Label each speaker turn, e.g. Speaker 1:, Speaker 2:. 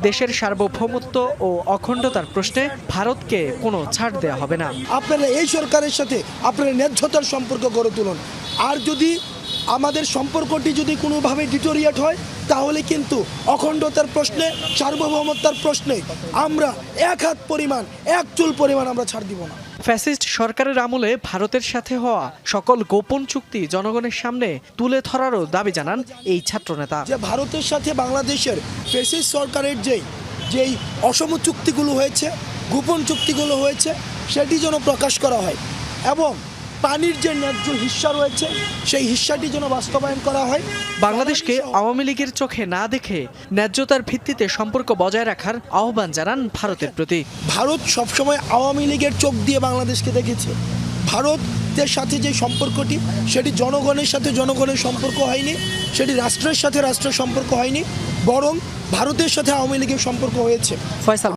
Speaker 1: দেশের সার্বভৌমত্ব ও অখণ্ডতার প্রশ্নে ভারতকে কোনো ছাড় দেওয়া হবে না।
Speaker 2: আপনারা এই সরকারের সাথে আপনারা ন্যায্যতার সম্পর্ক গড়ে তুলুন। আর যদি আমাদের সম্পর্কটি যদি কোনোভাবে ডিটোরিয়েট হয় তাহলে কিন্তু অখণ্ডতার প্রশ্নে, সার্বভৌমত্বের প্রশ্নে আমরা এক হাত পরিমাণ, এক চুল পরিমাণ আমরা ছাড় দিব না।
Speaker 1: ফ্যাসিস্ট সরকারের আমলে ভারতের সাথে হওয়া সকল গোপন চুক্তি জনগণের সামনে তুলে ধরারও দাবি জানান এই ছাত্রনেতা।
Speaker 2: যে ভারতের সাথে বাংলাদেশের ফ্যাসিস্ট সরকারের যেই অসম চুক্তিগুলো হয়েছে, গোপন চুক্তিগুলো হয়েছে, সেটি যেন প্রকাশ করা হয় এবং পানির যে ন্যায্য হিস্সা রয়েছে সেই হিস্সাটি যেন বাস্তবায়ন করা হয়।
Speaker 1: বাংলাদেশকে আওয়ামী লীগের চোখে না দেখে ন্যায্যতার ভিত্তিতে সম্পর্ক বজায় রাখার আহ্বান জানান ভারতের প্রতি।
Speaker 2: ভারত সবসময় আওয়ামী লীগের চোখ দিয়ে বাংলাদেশকে দেখেছে। ভারতের সাথে যে সম্পর্কটি সেটি জনগণের সাথে জনগণের সম্পর্ক হয়নি, সেটি রাষ্ট্রের সাথে রাষ্ট্রের সম্পর্ক হয়নি, বরং ভারতের সাথে আওয়ামী লীগের সম্পর্ক হয়েছে।
Speaker 1: ফয়সাল।